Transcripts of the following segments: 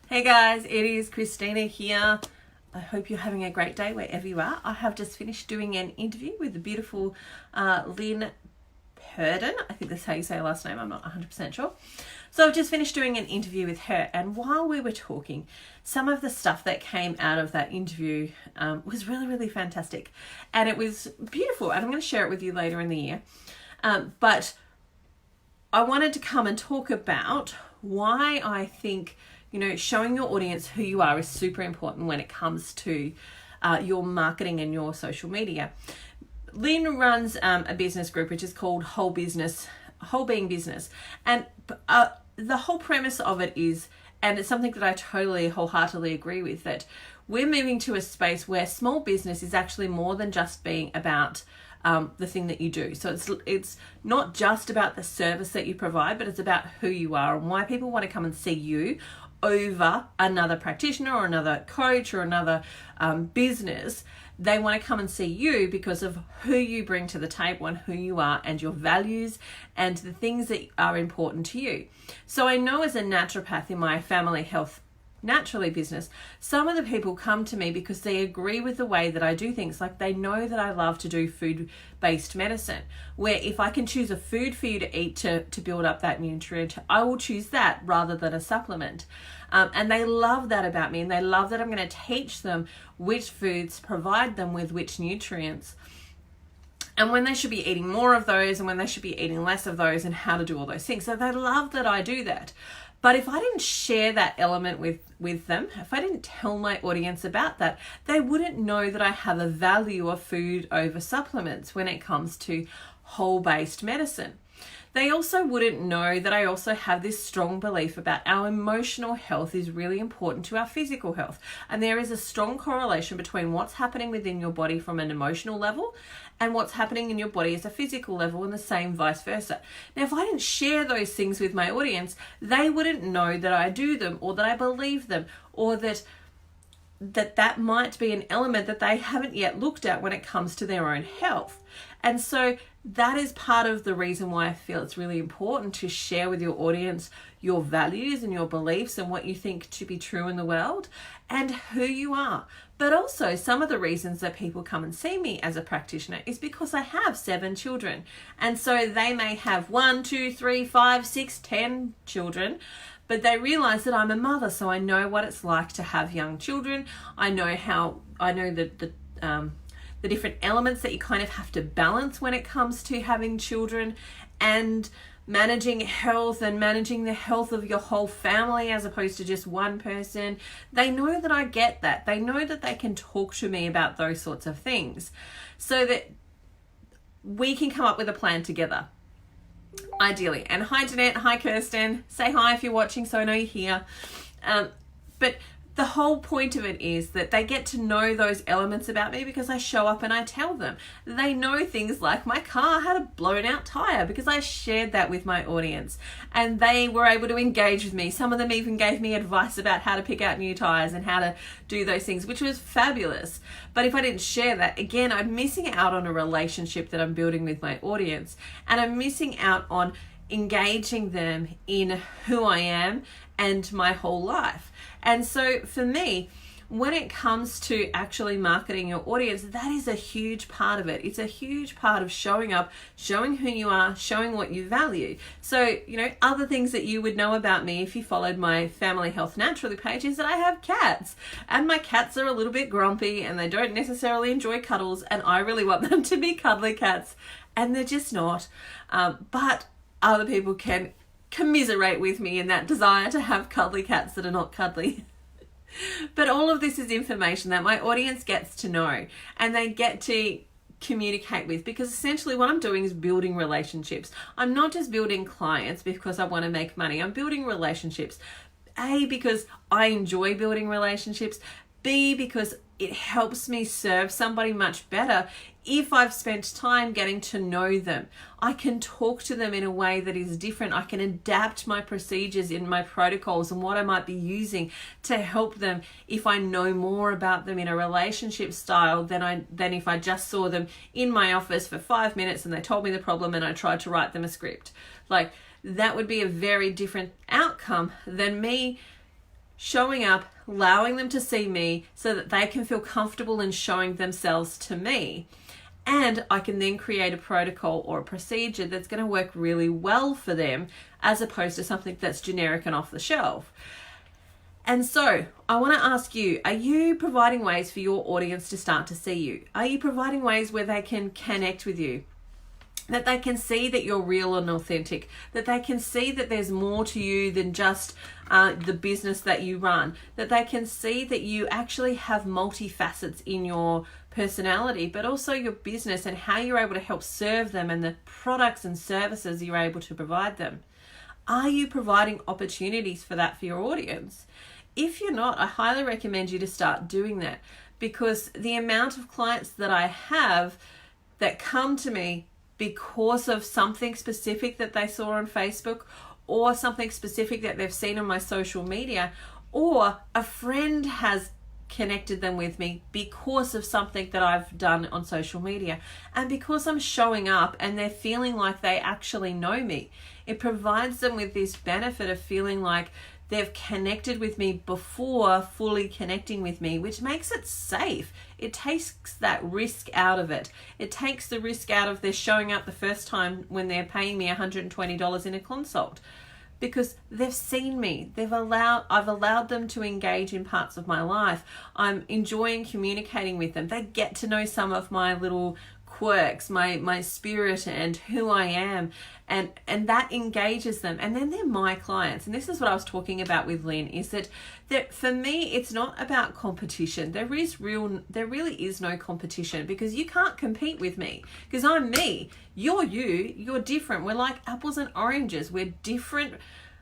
Hey guys, it is Christina here. I hope you're having a great day wherever you are. I have just finished doing an interview with the beautiful Lynn Purden. I think that's how you say her last name. I'm not 100% sure. So I've just finished doing an interview with her, and while we were talking, some of the stuff that came out of that interview was really, really fantastic. And it was beautiful, and I'm going to share it with you later in the year. But I wanted to come and talk about why I think showing your audience who you are is super important when it comes to your marketing and your social media. Lynn runs a business group which is called Whole Being Business, and the whole premise of it is, and it's something that I totally wholeheartedly agree with, that we're moving to a space where small business is actually more than just being about the thing that you do. So it's not just about the service that you provide, but it's about who you are and why people want to come and see you over another practitioner or another coach or another business. They want to come and see you because of who you bring to the table and who you are and your values and the things that are important to you. So I know as a naturopath in my family health naturally business, some of the people come to me because they agree with the way that I do things. Like, they know that I love to do food-based medicine, where if I can choose a food for you to eat to build up that nutrient, I will choose that rather than a supplement. And they love that about me, and they love that I'm going to teach them which foods provide them with which nutrients, and when they should be eating more of those and when they should be eating less of those, and how to do all those things. So they love that I do that. But if I didn't share that element with them, if I didn't tell my audience about that, they wouldn't know that I have a value of food over supplements when it comes to whole-based medicine. They also wouldn't know that I also have this strong belief about our emotional health is really important to our physical health. And there is a strong correlation between what's happening within your body from an emotional level and what's happening in your body as a physical level, and the same vice versa. Now, if I didn't share those things with my audience, they wouldn't know that I do them, or that I believe them, or that might be an element that they haven't yet looked at when it comes to their own health. And so that is part of the reason why I feel it's really important to share with your audience your values and your beliefs and what you think to be true in the world and who you are. But also, some of the reasons that people come and see me as a practitioner is because I have 7 children. And so they may have 1, 2, 3, 5, 6, 10 children, but they realize that I'm a mother, so I know what it's like to have young children. I know the different elements that you kind of have to balance when it comes to having children and managing health and managing the health of your whole family as opposed to just one person. They know that I get that. They know that they can talk to me about those sorts of things so that we can come up with a plan together, ideally. And hi Jeanette, hi Kirsten, say hi if you're watching so I know you're here. But the whole point of it is that they get to know those elements about me because I show up and I tell them. They know things like my car had a blown out tire because I shared that with my audience, and they were able to engage with me. Some of them even gave me advice about how to pick out new tires and how to do those things, which was fabulous. But if I didn't share that, again, I'm missing out on a relationship that I'm building with my audience, and I'm missing out on engaging them in who I am and my whole life. And so for me, when it comes to actually marketing your audience, that is a huge part of it. It's a huge part of showing up, showing who you are, showing what you value. So, other things that you would know about me if you followed my Family Health Naturally page is that I have cats, and my cats are a little bit grumpy and they don't necessarily enjoy cuddles, and I really want them to be cuddly cats, and they're just not. But other people can commiserate with me in that desire to have cuddly cats that are not cuddly. But all of this is information that my audience gets to know and they get to communicate with, because essentially what I'm doing is building relationships. I'm not just building clients because I want to make money. I'm building relationships. A, because I enjoy building relationships. B, because it helps me serve somebody much better if I've spent time getting to know them. I can talk to them in a way that is different. I can adapt my procedures in my protocols and what I might be using to help them if I know more about them in a relationship style than if I just saw them in my office for 5 minutes and they told me the problem and I tried to write them a script. Like, that would be a very different outcome than me showing up, allowing them to see me so that they can feel comfortable in showing themselves to me. And I can then create a protocol or a procedure that's going to work really well for them, as opposed to something that's generic and off the shelf. And so I want to ask you, are you providing ways for your audience to start to see you? Are you providing ways where they can connect with you? That they can see that you're real and authentic, that they can see that there's more to you than just the business that you run, that they can see that you actually have multifacets in your personality, but also your business and how you're able to help serve them and the products and services you're able to provide them. Are you providing opportunities for that for your audience? If you're not, I highly recommend you to start doing that, because the amount of clients that I have that come to me because of something specific that they saw on Facebook, or something specific that they've seen on my social media, or a friend has connected them with me because of something that I've done on social media, and because I'm showing up and they're feeling like they actually know me, it provides them with this benefit of feeling like they've connected with me before fully connecting with me, which makes it safe. It takes that risk out of it. It takes the risk out of their showing up the first time when they're paying me $120 in a consult, because they've seen me. I've allowed them to engage in parts of my life. I'm enjoying communicating with them. They get to know some of my little quirks, my spirit and who I am, and that engages them, and then they're my clients. And this is what I was talking about with Lynn, is that for me it's not about competition. There really is no competition, because you can't compete with me, because I'm me, you're different. We're like apples and oranges. We're different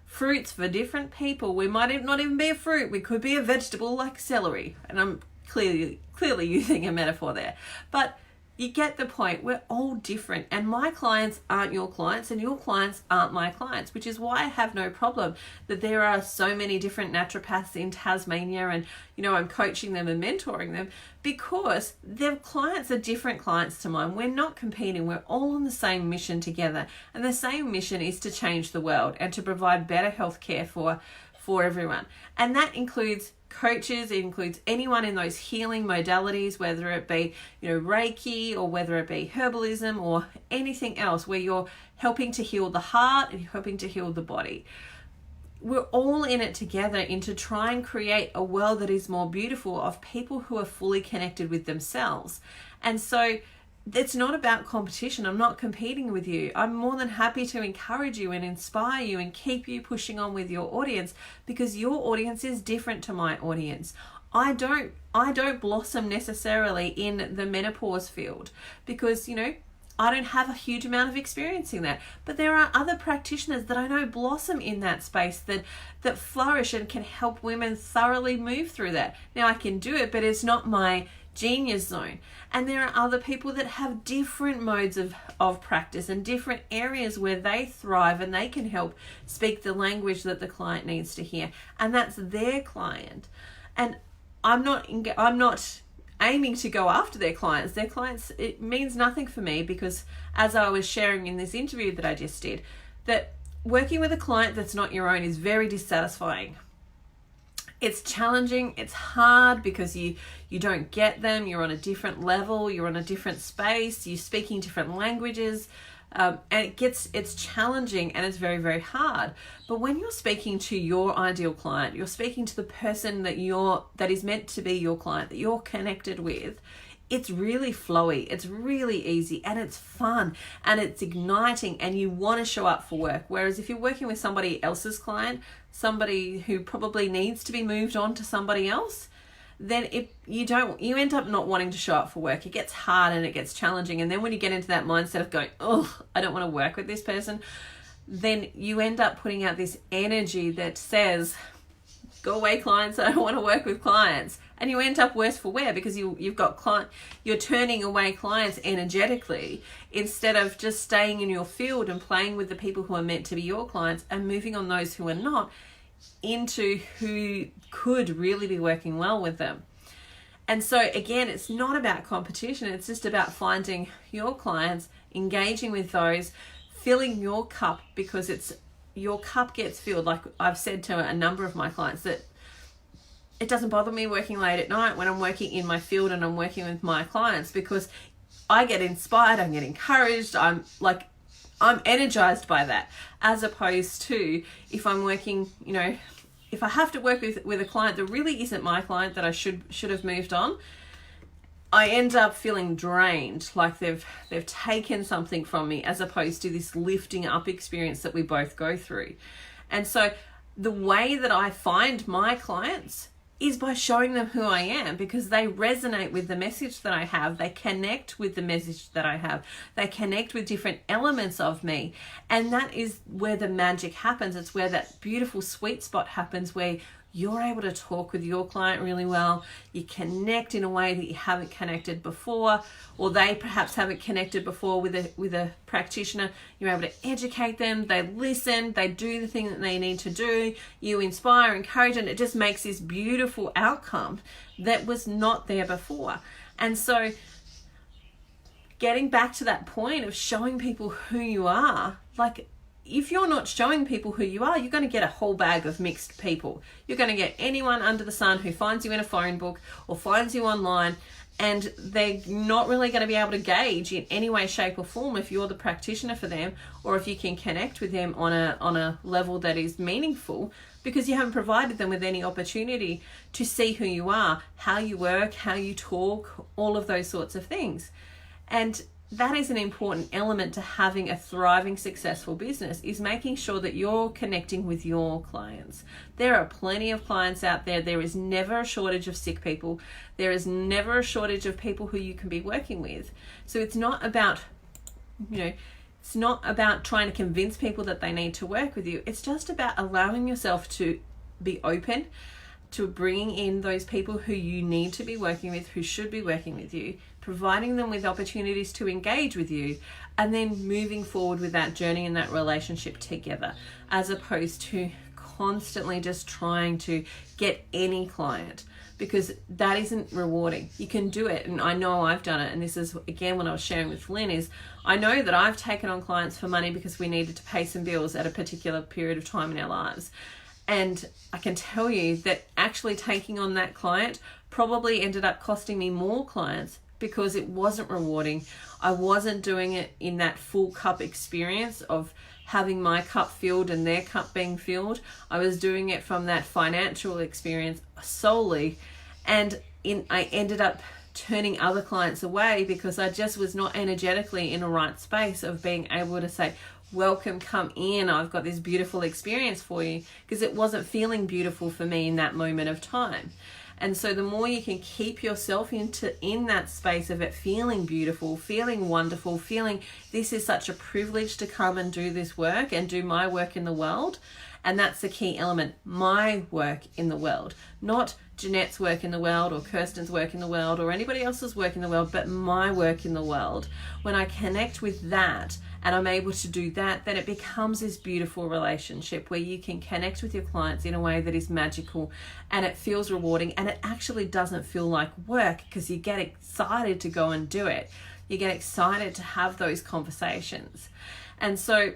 fruits for different people. We might not even be a fruit, we could be a vegetable like celery, and I'm clearly using a metaphor there, but you get the point. We're all different, and my clients aren't your clients, and your clients aren't my clients, which is why I have no problem that there are so many different naturopaths in Tasmania, and I'm coaching them and mentoring them, because their clients are different clients to mine. We're not competing. We're all on the same mission together, and the same mission is to change the world and to provide better health care for everyone. And that includes coaches, it includes anyone in those healing modalities, whether it be Reiki, or whether it be herbalism, or anything else where you're helping to heal the heart and helping to heal the body. We're all in it together to try and create a world that is more beautiful, of people who are fully connected with themselves. And so it's not about competition. I'm not competing with you. I'm more than happy to encourage you and inspire you and keep you pushing on with your audience, because your audience is different to my audience. I don't blossom necessarily in the menopause field, because I don't have a huge amount of experience in that, but there are other practitioners that I know blossom in that space, that flourish and can help women thoroughly move through that. Now I can do it, but it's not my genius zone. And there are other people that have different modes of practice and different areas where they thrive, and they can help speak the language that the client needs to hear, and that's their client. And I'm not aiming to go after their clients. It means nothing for me, because as I was sharing in this interview that I just did, that working with a client that's not your own is very dissatisfying. It's challenging, it's hard, because you don't get them, you're on a different level, you're on a different space, you're speaking different languages, and it's challenging, and it's very, very hard. But when you're speaking to your ideal client, you're speaking to the person that is meant to be your client, that you're connected with, it's really flowy, it's really easy, and it's fun, and it's igniting, and you want to show up for work. Whereas if you're working with somebody else's client, somebody who probably needs to be moved on to somebody else, then you end up not wanting to show up for work. It gets hard and it gets challenging, and then when you get into that mindset of going, oh, I don't want to work with this person, then you end up putting out this energy that says, go away clients, I don't want to work with clients. And you end up worse for wear, because you're turning away clients energetically, instead of just staying in your field and playing with the people who are meant to be your clients, and moving on those who are not into who could really be working well with them. And so again, it's not about competition. It's just about finding your clients, engaging with those, filling your cup, because your cup gets filled. Like I've said to a number of my clients, that it doesn't bother me working late at night when I'm working in my field and I'm working with my clients, because I get inspired, I get encouraged, I'm energized by that, as opposed to if I'm working, if I have to work with a client that really isn't my client, that I should have moved on, I end up feeling drained, like they've taken something from me, as opposed to this lifting up experience that we both go through. And so the way that I find my clients is by showing them who I am, because they resonate with the message that I have. They connect with the message that I have. They connect with different elements of me. And that is where the magic happens. It's where that beautiful sweet spot happens, where you're able to talk with your client really well. You connect in a way that you haven't connected before, or they perhaps haven't connected before with a practitioner. You're able to educate them. They listen. They do the thing that they need to do. You inspire, encourage, and it just makes this beautiful outcome that was not there before. And so getting back to that point of showing people who you are, like, if you're not showing people who you are, you're going to get a whole bag of mixed people. You're going to get anyone under the sun who finds you in a phone book or finds you online, and they're not really going to be able to gauge in any way, shape or form if you're the practitioner for them, or if you can connect with them on a level that is meaningful, because you haven't provided them with any opportunity to see who you are, how you work, how you talk, all of those sorts of things. And that is an important element to having a thriving, successful business, is making sure that you're connecting with your clients. There are plenty of clients out there. There is never a shortage of sick people. There is never a shortage of people who you can be working with. So it's not about, it's not about trying to convince people that they need to work with you. It's just about allowing yourself to be open to bringing in those people who you need to be working with, who should be working with you, providing them with opportunities to engage with you, and then moving forward with that journey and that relationship together, as opposed to constantly just trying to get any client, because that isn't rewarding. You can do it, and I know I've done it, and this is again what I was sharing with Lynn, is I know that I've taken on clients for money because we needed to pay some bills at a particular period of time in our lives. And I can tell you that actually taking on that client probably ended up costing me more clients, because it wasn't rewarding. I wasn't doing it in that full cup experience of having my cup filled and their cup being filled. I was doing it from that financial experience solely, and I ended up turning other clients away because I just was not energetically in a right space of being able to say, welcome, come in, I've got this beautiful experience for you, because it wasn't feeling beautiful for me in that moment of time. And so the more you can keep yourself in that space of it feeling beautiful, feeling wonderful, feeling this is such a privilege to come and do this work and do my work in the world. And that's the key element, my work in the world, not Jeanette's work in the world or Kirsten's work in the world or anybody else's work in the world, but my work in the world. When I connect with that and I'm able to do that, then it becomes this beautiful relationship where you can connect with your clients in a way that is magical, and it feels rewarding, and it actually doesn't feel like work, because you get excited to go and do it. You get excited to have those conversations. And so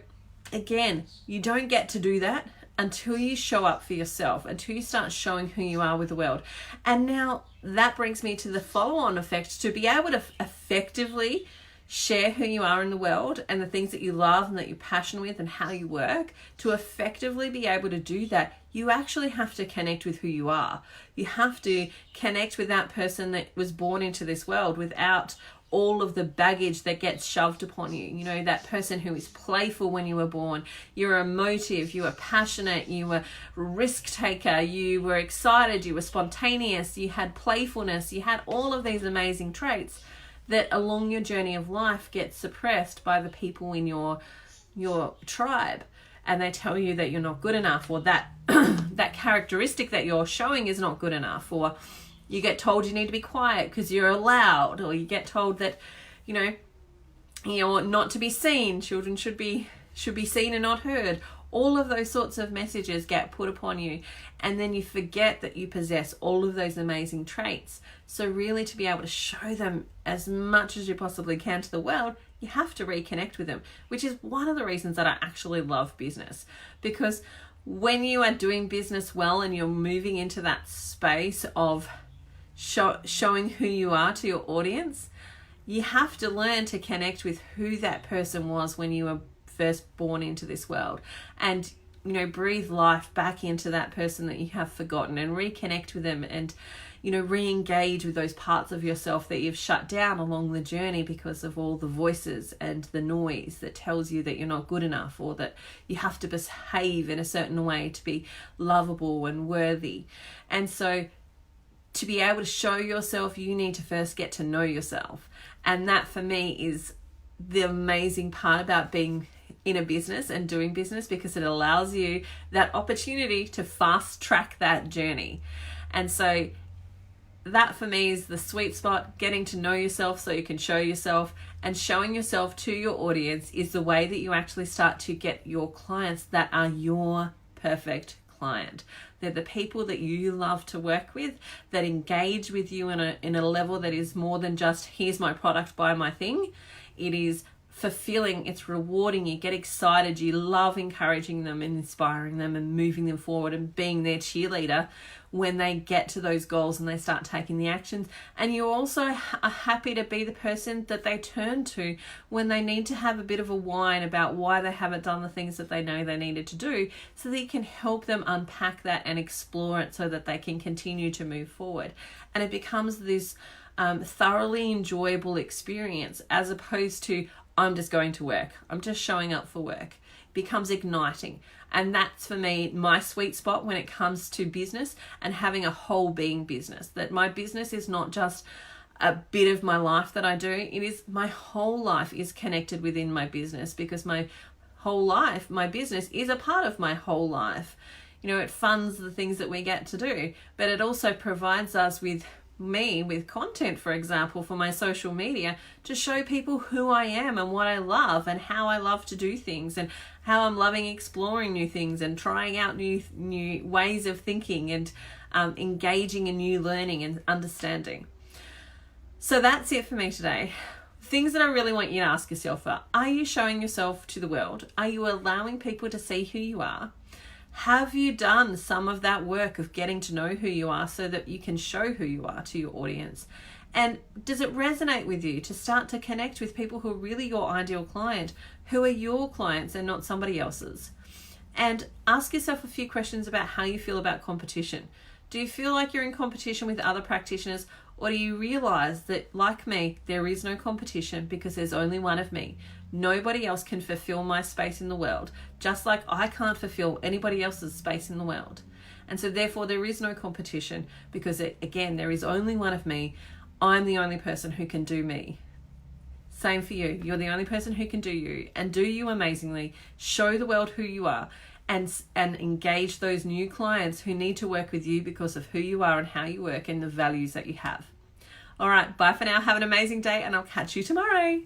again, you don't get to do that until you show up for yourself, until you start showing who you are with the world. And now that brings me to the follow-on effect, to be able to effectively share who you are in the world and the things that you love and that you're passionate with and how you work. To effectively be able to do that, you actually have to connect with who you are. You have to connect with that person that was born into this world without all of the baggage that gets shoved upon you. You know, that person who is playful when you were born. You were emotive, you were passionate, you were risk taker, you were excited, you were spontaneous, you had playfulness, you had all of these amazing traits that along your journey of life get suppressed by the people in your tribe, and they tell you that you're not good enough, or that that characteristic that you're showing is not good enough, or you get told you need to be quiet because you're loud, or you get told that you're not to be seen, children should be seen and not heard. All of those sorts of messages get put upon you, and then you forget that you possess all of those amazing traits. So really, to be able to show them as much as you possibly can to the world, you have to reconnect with them, which is one of the reasons that I actually love business, because when you are doing business well and you're moving into that space of showing who you are to your audience, you have to learn to connect with who that person was when you were first born into this world, and breathe life back into that person that you have forgotten, and reconnect with them, and re-engage with those parts of yourself that you've shut down along the journey because of all the voices and the noise that tells you that you're not good enough, or that you have to behave in a certain way to be lovable and worthy. And so to be able to show yourself, you need to first get to know yourself. And that for me is the amazing part about being in a business and doing business, because it allows you that opportunity to fast track that journey. And so that for me is the sweet spot. Getting to know yourself so you can show yourself, and showing yourself to your audience is the way that you actually start to get your clients that are your perfect client. They're the people that you love to work with, that engage with you in a level that is more than just, here's my product, buy my thing. It is fulfilling, it's rewarding, you get excited, you love encouraging them and inspiring them and moving them forward and being their cheerleader when they get to those goals and they start taking the actions. And you also are happy to be the person that they turn to when they need to have a bit of a whine about why they haven't done the things that they know they needed to do, so that you can help them unpack that and explore it so that they can continue to move forward. And it becomes this thoroughly enjoyable experience, as opposed to, I'm just going to work, I'm just showing up for work. It becomes igniting. And that's for me my sweet spot when it comes to business and having a whole being business. That my business is not just a bit of my life that I do, it is my whole life is connected within my business, because my whole life, my business is a part of my whole life. It funds the things that we get to do, but it also provides us with content, for example, for my social media, to show people who I am and what I love and how I love to do things, and how I'm loving exploring new things and trying out new ways of thinking, and engaging in new learning and understanding. So that's it for me today. Things that I really want you to ask yourself are you showing yourself to the world? Are you allowing people to see who you are? Have you done some of that work of getting to know who you are so that you can show who you are to your audience? And does it resonate with you to start to connect with people who are really your ideal client, who are your clients and not somebody else's? And ask yourself a few questions about how you feel about competition. Do you feel like you're in competition with other practitioners, or do you realize that, like me, there is no competition because there's only one of me? Nobody else can fulfill my space in the world, just like I can't fulfill anybody else's space in the world. And so therefore there is no competition, because again, there is only one of me. I'm the only person who can do me. Same for you. You're the only person who can do you, and do you amazingly. Show the world who you are, and engage those new clients who need to work with you because of who you are and how you work and the values that you have. All right, bye for now. Have an amazing day, and I'll catch you tomorrow.